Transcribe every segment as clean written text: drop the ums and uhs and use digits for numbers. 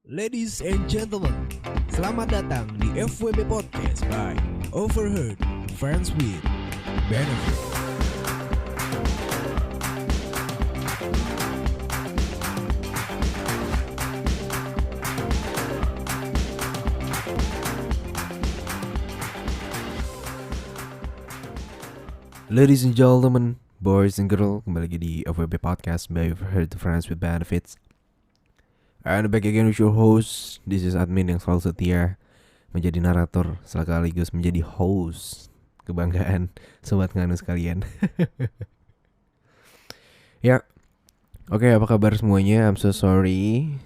Ladies and gentlemen, selamat datang di FWB Podcast by Overheard Friends with Benefit. Ladies and gentlemen, boys and girls, kembali lagi di FWB Podcast by Overheard Friends with Benefits. And back again with your host. This is admin yang selalu setia menjadi narator sekaligus menjadi host. Kebanggaan sobat nganu sekalian. Ya, oke, apa kabar semuanya? I'm so sorry,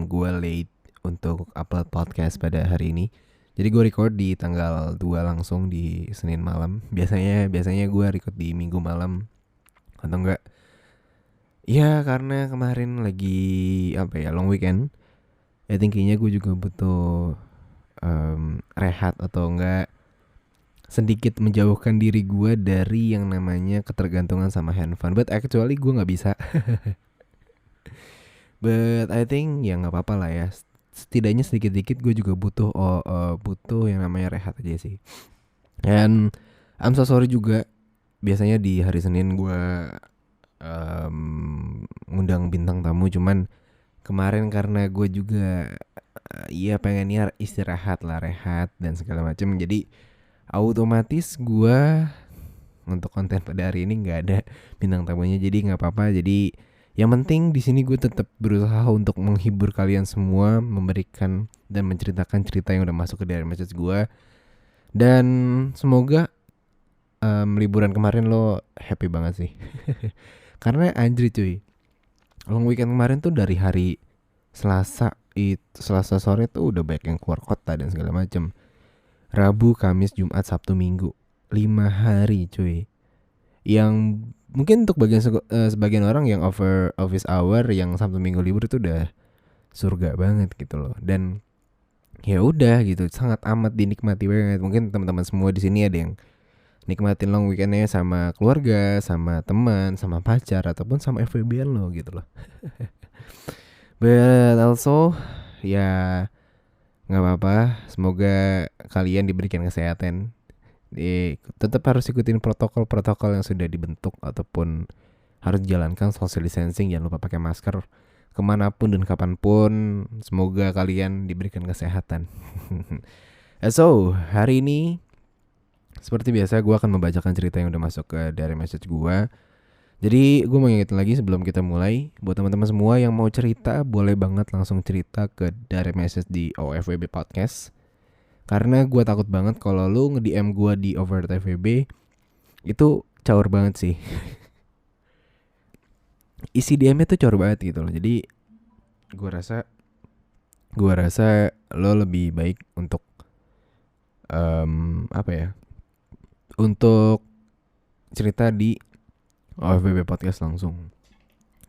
gue late untuk upload podcast pada hari ini. Jadi gue record di tanggal 2 langsung di Senin malam. Biasanya gue record di Minggu malam atau enggak. Ya karena kemarin lagi long weekend. I think kayaknya gue juga butuh rehat atau enggak sedikit menjauhkan diri gue dari yang namanya ketergantungan sama handphone. But actually gue gak bisa. But I think ya gak apa-apa lah ya. Setidaknya sedikit-sedikit gue juga butuh yang namanya rehat aja sih. And I'm so sorry juga. Biasanya di hari Senin gue ngundang bintang tamu, cuman kemarin karena gue juga pengennya istirahat lah, rehat dan segala macam, jadi otomatis gue untuk konten pada hari ini nggak ada bintang tamunya. Jadi nggak apa-apa. Jadi yang penting di sini gue tetap berusaha untuk menghibur kalian semua, memberikan dan menceritakan cerita yang udah masuk ke direct message gue, dan semoga liburan kemarin lo happy banget sih. Karena anjir cuy, long weekend kemarin tuh dari hari Selasa sore tuh udah banyak yang keluar kota dan segala macam. Rabu, Kamis, Jumat, Sabtu, Minggu, 5 hari cuy. Yang mungkin untuk sebagian orang yang over office hour, yang Sabtu Minggu libur itu udah surga banget gitu loh. Dan ya udah gitu, sangat amat dinikmati banget. Mungkin teman-teman semua di sini ada yang nikmatin long weekendnya sama keluarga, sama teman, sama pacar, ataupun sama FWB lo gitu loh. But also ya nggak apa-apa. Semoga kalian diberikan kesehatan. Tetap harus ikutin protokol-protokol yang sudah dibentuk ataupun harus jalankan social distancing. Jangan lupa pakai masker kemanapun dan kapanpun. Semoga kalian diberikan kesehatan. So hari ini seperti biasa gue akan membacakan cerita yang udah masuk ke dari message gue. Jadi gue mau ingetin lagi sebelum kita mulai, buat teman-teman semua yang mau cerita, boleh banget langsung cerita ke dari message di OFWB Podcast. Karena gue takut banget kalau lu nge-DM gue di Overheard FWB itu caur banget sih. Isi DM-nya tuh caur banget gitu loh. Jadi gue rasa lo lebih baik untuk untuk cerita di OFBB Podcast langsung.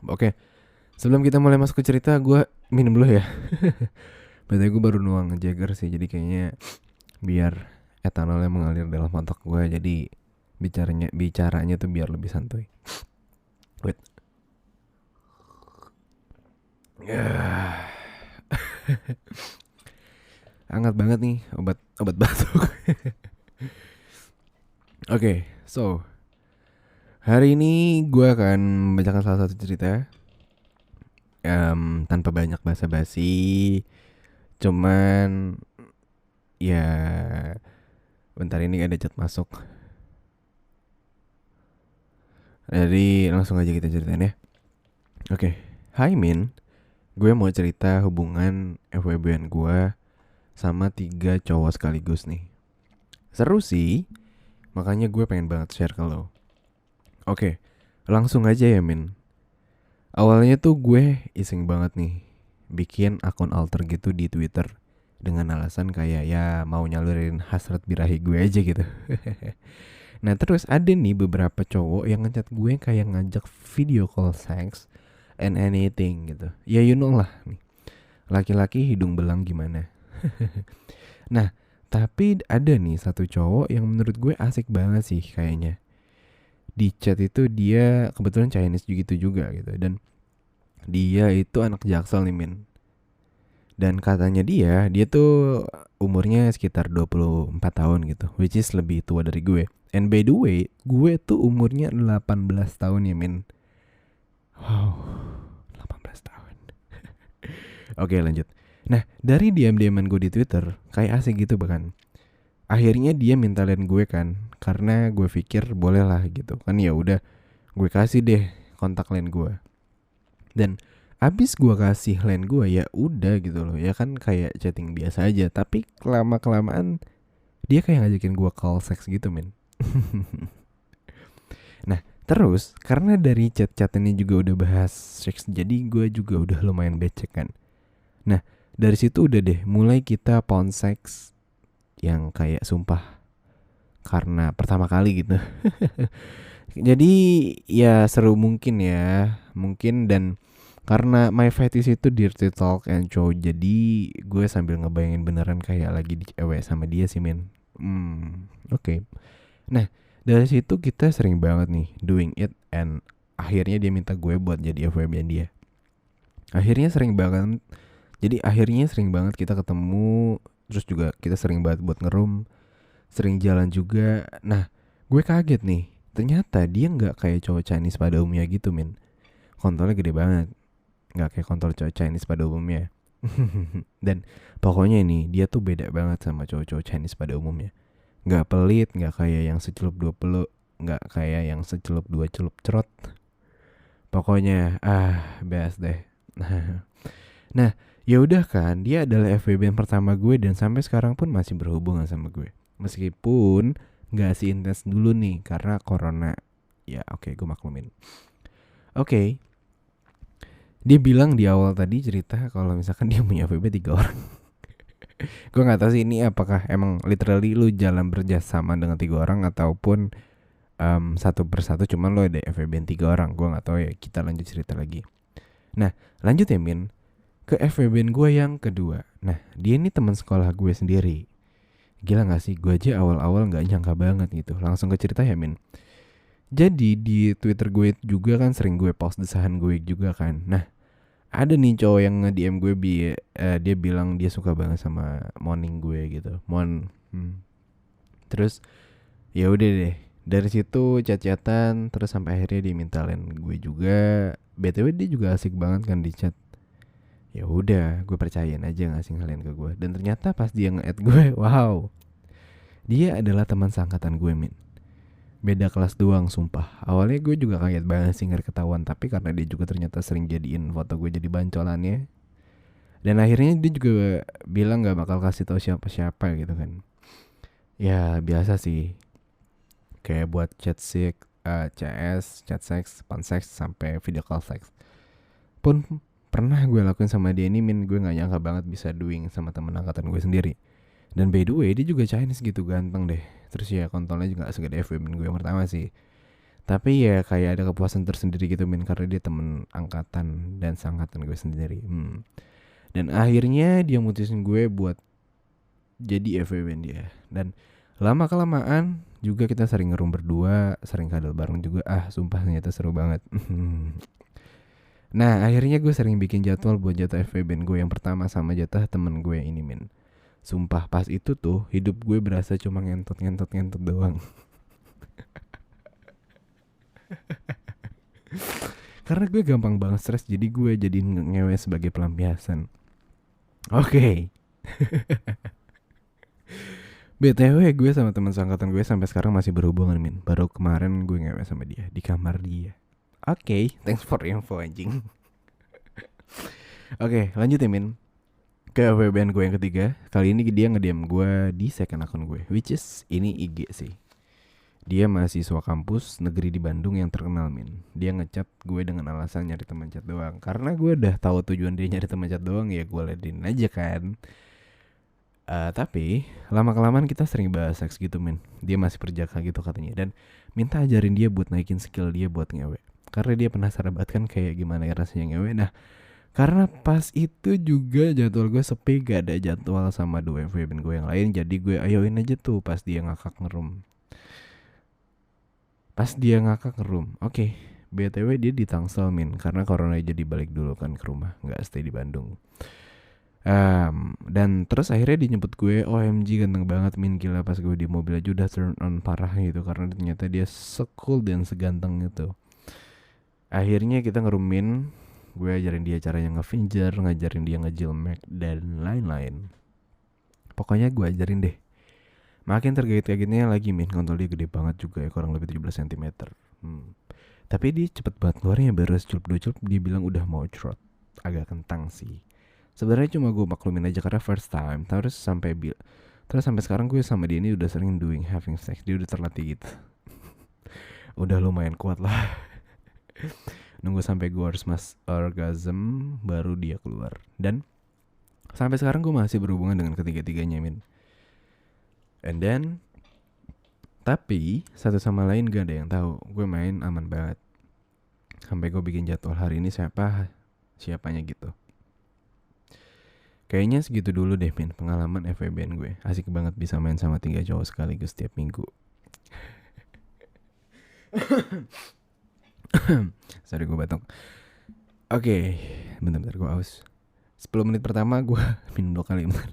Oke, sebelum kita mulai masuk ke cerita, gue minum dulu ya. Berarti gue baru nuang Jagger sih, jadi kayaknya biar etanolnya mengalir dalam otak gue, jadi bicaranya tuh biar lebih santuy. Wait. Hangat banget nih obat batuk. Oke, so hari ini gue akan membacakan salah satu cerita tanpa banyak basa-basi. Cuman ya bentar, ini ada chat masuk. Jadi langsung aja kita ceritain ya. Oke. Hai Min, gue mau cerita hubungan FWB-an gue sama 3 cowok sekaligus nih. Seru sih, makanya gue pengen banget share ke lo. Oke, langsung aja ya Min. Awalnya tuh gue iseng banget nih bikin akun alter gitu di Twitter dengan alasan kayak ya mau nyalurin hasrat birahi gue aja gitu. Nah terus ada nih beberapa cowok yang ngechat gue kayak ngajak video call sex and anything gitu. Ya you know lah nih, laki-laki hidung belang gimana. Nah tapi ada nih satu cowok yang menurut gue asik banget sih kayaknya. Di chat itu dia kebetulan Chinese gitu juga gitu. Dan dia itu anak Jaksel nih Min. Dan katanya dia tuh umurnya sekitar 24 tahun gitu, which is lebih tua dari gue. And by the way, gue tuh umurnya 18 tahun ya min. Wow, 18 tahun. Oke lanjut. Nah dari diam-diaman gue di Twitter, kayak asik gitu bahkan. Akhirnya dia minta line gue kan, karena gue pikir boleh lah gitu kan, ya udah gue kasih deh kontak line gue. Dan abis gue kasih line gue ya udah gitu loh, ya kan kayak chatting biasa aja. Tapi lama kelamaan dia kayak ngajakin gue call sex gitu men. Nah terus karena dari chat-chat ini juga udah bahas seks, jadi gue juga udah lumayan becek kan. Nah dari situ udah deh mulai kita pound sex yang kayak sumpah karena pertama kali gitu. Jadi ya seru mungkin ya, mungkin. Dan karena my fetish itu dirty talk and show, jadi gue sambil ngebayangin beneran kayak lagi di cewek sama dia sih men. Oke. Nah dari situ kita sering banget nih doing it, and akhirnya dia minta gue buat jadi FWB dia. Akhirnya sering banget. Jadi akhirnya sering banget kita ketemu. Terus juga kita sering banget buat ngeroom, sering jalan juga. Nah gue kaget nih, ternyata dia nggak kayak cowok Chinese pada umumnya gitu men. Kontolnya gede banget, nggak kayak kontol cowok Chinese pada umumnya. Dan pokoknya ini dia tuh beda banget sama cowok-cowok Chinese pada umumnya. Nggak pelit, nggak kayak yang secelup dua peluk, nggak kayak yang secelup dua celup cerot. Pokoknya best deh. Nah ya udah kan, dia adalah FWB yang pertama gue dan sampai sekarang pun masih berhubungan sama gue. Meskipun nggak seintens dulu nih karena corona. Ya oke, gue maklumin. Oke. Dia bilang di awal tadi cerita kalau misalkan dia punya FWB 3 orang. Gue nggak tahu sih ini apakah emang literally lu jalan bekerjasama dengan 3 orang ataupun satu persatu, cuman lo ada FWB 3 orang. Gue nggak tahu ya. Kita lanjut cerita lagi. Nah lanjut ya Min, ke FWB gue yang kedua. Nah dia ini teman sekolah gue sendiri. Gila gak sih, gue aja awal-awal gak nyangka banget gitu. Langsung ke cerita ya Min. Jadi di Twitter gue juga kan sering gue post desahan gue juga kan. Nah ada nih cowok yang nge-DM gue, dia bilang dia suka banget sama morning gue gitu. Terus ya udah deh, dari situ chat-chatan terus sampai akhirnya dia minta line gue juga. BTW dia juga asik banget kan di chat. Ya udah, gue percayain aja ngasih ngalian ke gue. Dan ternyata pas dia nge-add gue, wow, dia adalah teman seangkatan gue Min. Beda kelas doang sumpah. Awalnya gue juga kaget banget sih nggak ketahuan, tapi karena dia juga ternyata sering jadiin foto gue jadi bancolannya. Dan akhirnya dia juga bilang gak bakal kasih tahu siapa-siapa gitu kan. Ya biasa sih, kayak buat chat six, CS, chat sex, panseks, sampai video call sex pun pernah gue lakuin sama dia ini Min. Gue gak nyangka banget bisa doing sama temen angkatan gue sendiri. Dan by the way dia juga Chinese gitu, ganteng deh. Terus ya kontolnya juga gak segede FWB gue yang pertama sih. Tapi ya kayak ada kepuasan tersendiri gitu Min, karena dia temen angkatan dan seangkatan gue sendiri. Dan akhirnya dia mutusin gue buat jadi FWB dia. Dan lama kelamaan juga kita sering ngerum berdua, sering kadal bareng juga. Sumpah ternyata seru banget. Nah akhirnya gue sering bikin jadwal buat jatah FWB gue yang pertama sama jatah temen gue ini Min. Sumpah pas itu tuh hidup gue berasa cuma ngentot doang. Karena gue gampang banget stres, jadi gue jadiin ngewe sebagai pelampiasan. Oke. BTW gue sama teman seangkatan gue sampai sekarang masih berhubungan Min. Baru kemarin gue ngewe sama dia di kamar dia. Oke, thanks for info anjing. Oke, lanjut ya Min. Ke FWB gue yang ketiga. Kali ini dia nge-DM gue di second akun gue, which is ini IG sih. Dia mahasiswa kampus negeri di Bandung yang terkenal Min. Dia ngechat gue dengan alasan nyari teman chat doang. Karena gue udah tahu tujuan dia nyari teman chat doang, ya gue ladenin aja kan. Tapi lama-kelamaan kita sering bahas seks gitu Min. Dia masih perjaka gitu katanya. Dan minta ajarin dia buat naikin skill dia buat ngewe. Karena dia penasaran banget kan kayak gimana ya rasanya ngewe. Nah karena pas itu juga jadwal gue sepi, gak ada jadwal sama 2 FWB gue yang lain. Jadi gue ayoin aja tuh pas dia ngakak ngerum. Oke. BTW dia di Tangsel Min, karena corona jadi balik dulu kan ke rumah, gak stay di Bandung. Dan terus akhirnya dia nyebut gue, OMG ganteng banget Min, gila pas gue di mobil aja udah turn on parah gitu. Karena ternyata dia se-cool dan seganteng itu. Akhirnya kita ngerumin, gue ajarin dia caranya nge-finger, ngajarin dia nge-jilmek dan lain-lain. Pokoknya gue ajarin deh. Makin tergait-gaitnya lagi Min, kontol dia gede banget juga ya, kurang lebih 17 cm. Tapi dia cepet banget keluarnya, baru celup 2 celup dia bilang udah mau trot. Agak kentang sih. Sebenarnya cuma gue maklumin aja karena first time. Terus sampai sekarang gue sama dia ini udah sering having sex. Dia udah terlatih gitu. Udah lumayan kuat lah. Nunggu sampai gue harus orgasm baru dia keluar. Dan sampai sekarang gue masih berhubungan dengan ketiga-tiganya Min. And then tapi satu sama lain gak ada yang tahu. Gue main aman banget. Sampai gue bikin jadwal hari ini siapanya gitu. Kayaknya segitu dulu deh Min, pengalaman FWB-an gue. Asik banget bisa main sama 3 cowok sekaligus setiap minggu. Sorry gue batuk. Oke, bentar gue aus. 10 menit pertama gue minum 2 kali bentar.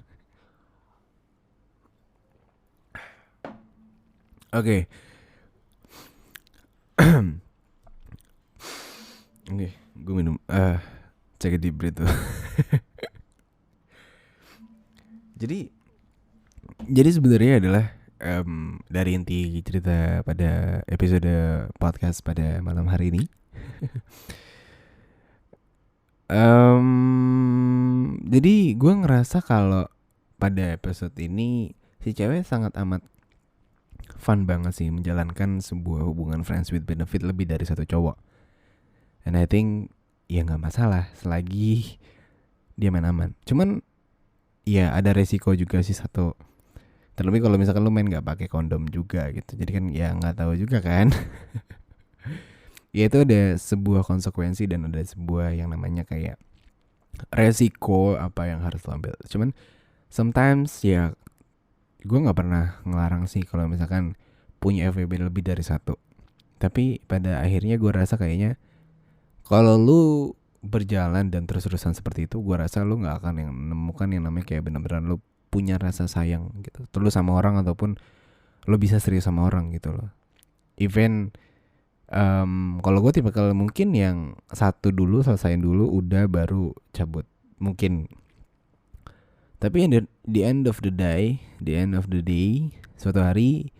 Oke. Oke, gue minum take a deep breath tuh. Jadi sebenarnya adalah dari inti cerita pada episode podcast pada malam hari ini. Jadi gue ngerasa kalau pada episode ini si cewek sangat amat fun banget sih menjalankan sebuah hubungan friends with benefit lebih dari satu cowok. And I think ya gak masalah selagi dia main aman. Cuman ya ada resiko juga sih satu. Terlebih kalau misalkan lu main gak pakai kondom juga gitu. Jadi kan ya gak tahu juga kan. Ya itu ada sebuah konsekuensi dan ada sebuah yang namanya kayak resiko apa yang harus lo ambil. Cuman sometimes ya gue gak pernah ngelarang sih kalau misalkan punya FWB lebih dari satu. Tapi pada akhirnya gue rasa kayaknya kalau lu berjalan dan terus-terusan seperti itu, gue rasa lu gak akan yang menemukan yang namanya kayak benar-benar lu punya rasa sayang gitu terus sama orang ataupun lo bisa serius sama orang gitu loh. Even kalau gue tipe kalau mungkin yang satu dulu selesaiin dulu udah baru cabut mungkin. Tapi the end of the day suatu hari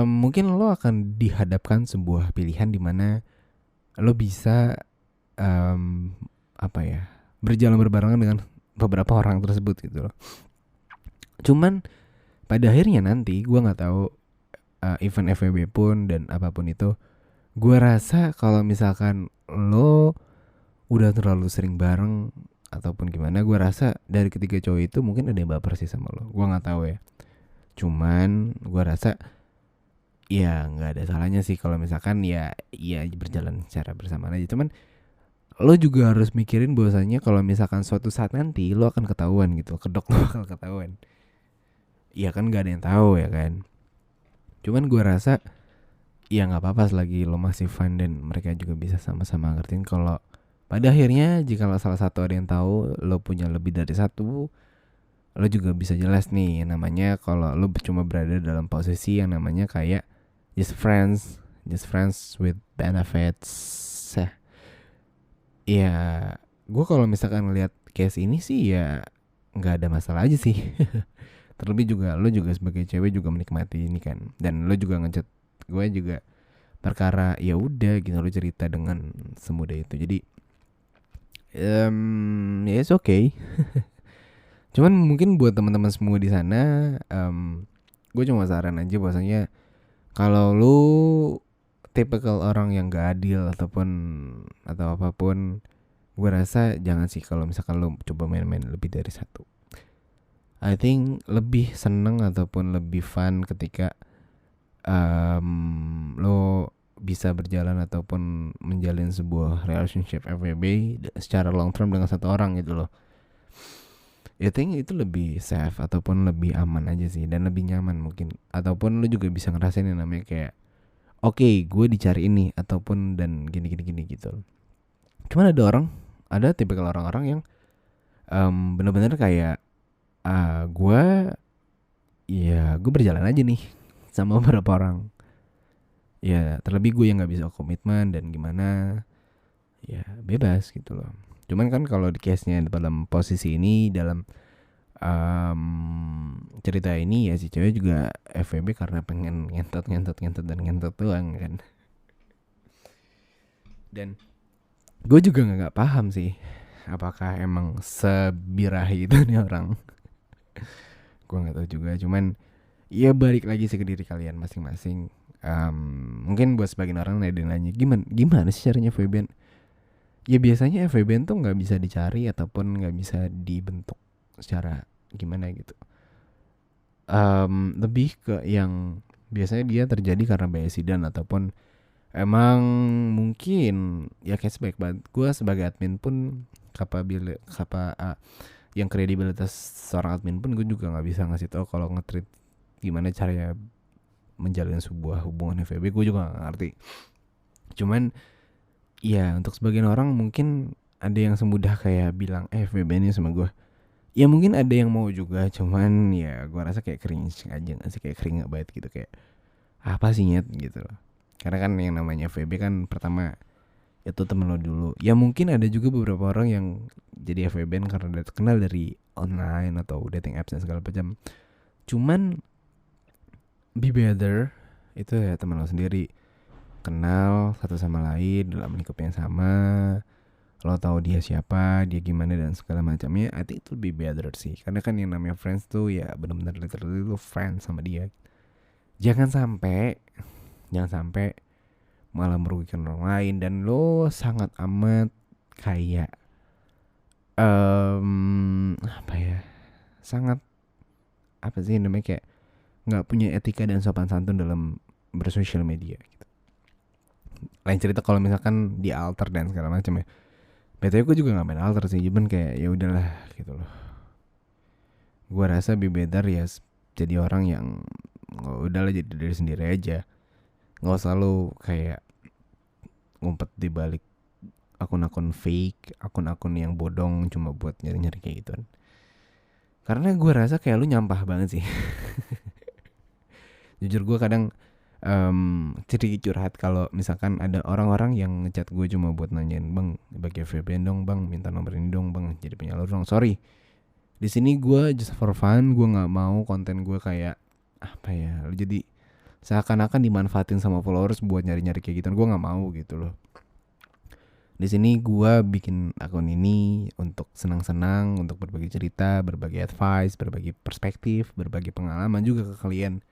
mungkin lo akan dihadapkan sebuah pilihan di mana lo bisa berjalan berbarengan dengan beberapa orang tersebut gitu loh. Cuman pada akhirnya nanti gue nggak tahu event FWB pun dan apapun itu, gue rasa kalau misalkan lo udah terlalu sering bareng ataupun gimana, gue rasa dari ketiga cowok itu mungkin ada yang baper sih sama lo. Gue nggak tahu ya. Cuman gue rasa ya nggak ada salahnya sih kalau misalkan ya berjalan secara bersamaan aja. Cuman lo juga harus mikirin bahwasanya kalau misalkan suatu saat nanti lo akan ketahuan gitu, kedok lo bakal ketahuan. Iya kan gak ada yang tahu ya kan. Cuman gue rasa ya nggak apa-apa selagi lo masih fun dan mereka juga bisa sama-sama ngertiin kalau pada akhirnya jika salah satu ada yang tahu lo punya lebih dari satu, lo juga bisa jelas nih namanya kalau lo cuma berada dalam posisi yang namanya kayak just friends with benefits. Ya, gue kalau misalkan ngelihat case ini sih ya nggak ada masalah aja sih. Terlebih juga lo juga sebagai cewek juga menikmati ini kan, dan lo juga ngechat gue juga perkara ya udah gitu lo cerita dengan semudah itu. Jadi ya it's okay. Cuman mungkin buat teman-teman semua di sana, gue cuma saran aja bahwasanya kalau lo tipikal orang yang gak adil atau apapun, gue rasa jangan sih kalau misalkan lo coba main-main lebih dari satu. I think lebih seneng ataupun lebih fun ketika lo bisa berjalan ataupun menjalin sebuah relationship FWB secara long term dengan satu orang gitu loh. I think itu lebih safe ataupun lebih aman aja sih, dan lebih nyaman mungkin. Ataupun lo juga bisa ngerasain yang namanya kayak Oke, gue dicari ini ataupun dan gini gitu. Cuman ada tipikal orang-orang yang Bener-bener kayak gue berjalan aja nih sama beberapa orang. Ya terlebih gue yang nggak bisa komitmen dan gimana, ya bebas gitu loh. Cuman kan kalau di case-nya dalam posisi ini, dalam cerita ini, ya si cewek juga FWB karena pengen ngentot dan ngentot doang kan. Dan gue juga nggak paham sih apakah emang sebirahi itu nih orang. Gue nggak tahu juga, cuman ya balik lagi sih ke diri kalian masing-masing. Mungkin buat sebagian orang ada yang nanya, gimana sih caranya FWB? Ya biasanya FWB tuh nggak bisa dicari ataupun nggak bisa dibentuk secara gimana gitu. Lebih ke yang biasanya dia terjadi karena biasidan ataupun emang mungkin ya kayak sebaik banget. Gue sebagai admin pun yang kredibilitas seorang admin pun gue juga nggak bisa ngasih tahu kalau nge-treat gimana caranya menjalin sebuah hubungan FWB. Gue juga nggak ngerti. Cuman ya untuk sebagian orang mungkin ada yang semudah kayak bilang FWB ini sama gue. Ya mungkin ada yang mau juga, cuman ya gue rasa kayak cringe aja gak sih, kayak keringet banget gitu, kayak apa sih nyet gitu loh. Karena kan yang namanya FWB kan pertama itu temen lo dulu. Ya mungkin ada juga beberapa orang yang jadi FWB karena udah kenal dari online atau dating apps dan segala macam. Cuman be better itu ya teman lo sendiri, kenal satu sama lain dalam lingkup yang sama, lo tahu dia siapa, dia gimana dan segala macamnya. I think itu lebih better sih, karena kan yang namanya friends tuh ya benar-benar literally lo friends sama dia. Jangan sampai malah merugikan orang lain dan lo sangat amat kayak apa ya, sangat apa sih namanya, kayak nggak punya etika dan sopan santun dalam bersosial media gitu. Lain cerita kalau misalkan di alter dan segala macam ya. BTW gue juga nggak main alter sih, cuman kayak ya udahlah gitu loh. Gue rasa be better ya jadi orang yang udahlah jadi diri sendiri aja. Nggak usah lo kayak ngumpet di balik akun-akun fake, akun-akun yang bodong cuma buat nyari-nyari kayak gitu. Karena gue rasa kayak lu nyampah banget sih. Jujur gue kadang sedikit curhat kalau misalkan ada orang-orang yang ngechat gue cuma buat nanyain, bang bagi VPN dong bang, minta nomor ini dong bang, jadi penyalur dong. Sorry, di sini gue just for fun, gue nggak mau konten gue kayak apa ya, jadi seakan-akan dimanfaatin sama followers buat nyari-nyari kayak gitu. Gue nggak mau gitu loh. Di sini gue bikin akun ini untuk senang-senang, untuk berbagi cerita, berbagi advice, berbagi perspektif, berbagi pengalaman juga ke kalian.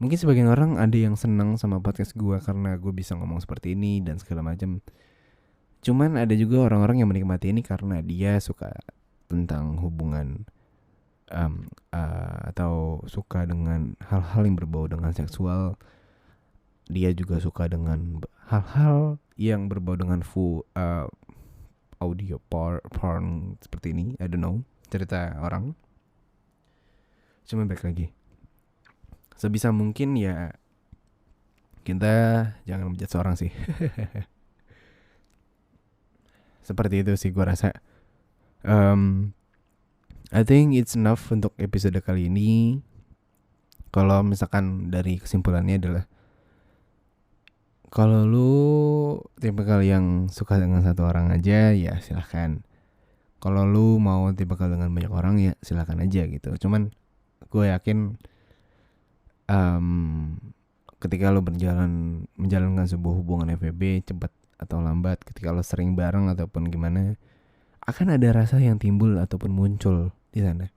Mungkin sebagian orang ada yang senang sama podcast gue karena gue bisa ngomong seperti ini dan segala macam. Cuman ada juga orang-orang yang menikmati ini karena dia suka tentang hubungan atau suka dengan hal-hal yang berbau dengan seksual. Dia juga suka dengan hal-hal yang berbau dengan audio porn seperti ini. I don't know, cerita orang. Cuma balik lagi, sebisa mungkin ya kita jangan menjudge seorang sih. Seperti itu sih gue rasa. I think it's enough untuk episode kali ini. Kalau misalkan dari kesimpulannya adalah, kalau lu tipikal yang suka dengan satu orang aja ya silahkan. Kalau lu mau tipikal dengan banyak orang ya silahkan aja gitu. Cuman gue yakin ketika lo menjalankan sebuah hubungan FWB cepat atau lambat, ketika lo sering bareng ataupun gimana, akan ada rasa yang timbul ataupun muncul di sana.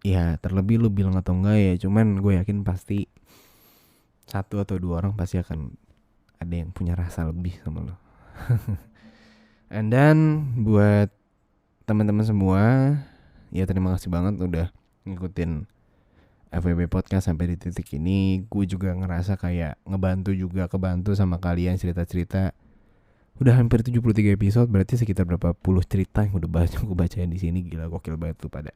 Ya terlebih lo bilang atau enggak ya, cuman gue yakin pasti satu atau dua orang pasti akan ada yang punya rasa lebih sama lo. And then buat teman-teman semua, ya terima kasih banget udah ngikutin FWB Podcast sampai di titik ini. Gue juga ngerasa kayak kebantu sama kalian cerita-cerita. Udah hampir 73 episode, berarti sekitar berapa puluh cerita yang udah gue bacain di sini. Gila, gokil banget tuh pada.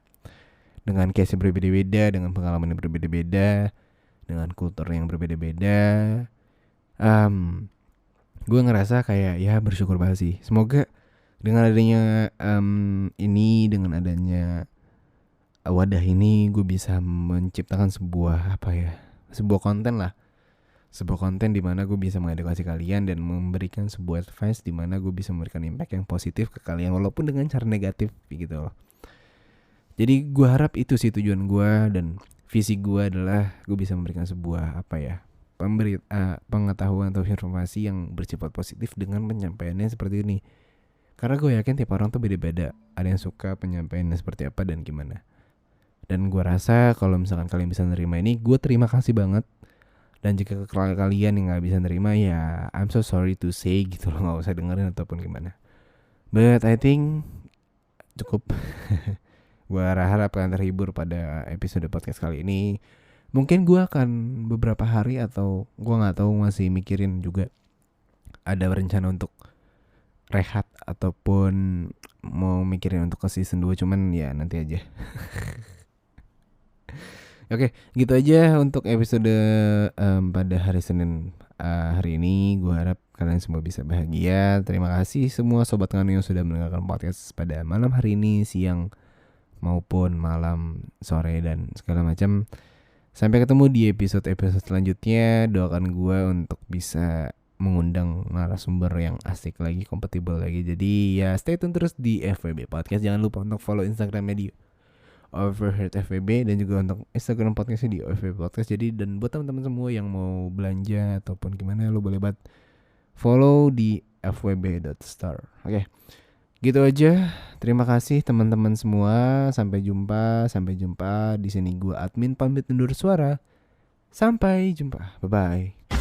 Dengan case yang berbeda-beda, dengan pengalaman yang berbeda-beda, dengan kultur yang berbeda-beda. Gue ngerasa kayak ya bersyukur banget sih. Semoga Dengan adanya dengan adanya wadah ini, gue bisa menciptakan sebuah konten lah, sebuah konten di mana gue bisa mengedukasi kalian dan memberikan sebuah advice di mana gue bisa memberikan impact yang positif ke kalian walaupun dengan cara negatif gitu loh. Jadi gue harap itu sih tujuan gue, dan visi gue adalah gue bisa memberikan sebuah pengetahuan atau informasi yang bersifat positif dengan penyampaiannya seperti ini. Karena gue yakin tiap orang tuh beda-beda. Ada yang suka penyampaiannya seperti apa dan gimana. Dan gue rasa kalau misalkan kalian bisa nerima ini, gue terima kasih banget. Dan jika kalian yang gak bisa nerima, ya I'm so sorry to say gitu loh, gak usah dengerin ataupun gimana. But I think cukup. Gue harap kalian terhibur pada episode podcast kali ini. Mungkin gue akan beberapa hari atau gue gak tahu, masih mikirin juga, ada rencana untuk rehat ataupun mau mikirin untuk ke season 2, cuman ya nanti aja. Oke, gitu aja untuk episode pada hari Senin hari ini. Gue harap kalian semua bisa bahagia. Terima kasih semua sobat Nganu yang sudah mendengarkan podcast pada malam hari ini, siang maupun malam, sore dan segala macam. Sampai ketemu di episode-episode selanjutnya. Doakan gue untuk bisa mengundang narasumber yang asik lagi, kompatibel lagi. Jadi ya stay tune terus di FWB Podcast. Jangan lupa untuk follow Instagramnya di Overheard FWB dan juga untuk Instagram podcastnya di FWB Podcast. Jadi dan buat teman-teman semua yang mau belanja ataupun gimana, lo boleh banget follow di fwb.store. Oke, gitu aja. Terima kasih teman-teman semua. Sampai jumpa. Di sini gue admin pamit undur suara. Sampai jumpa. Bye bye.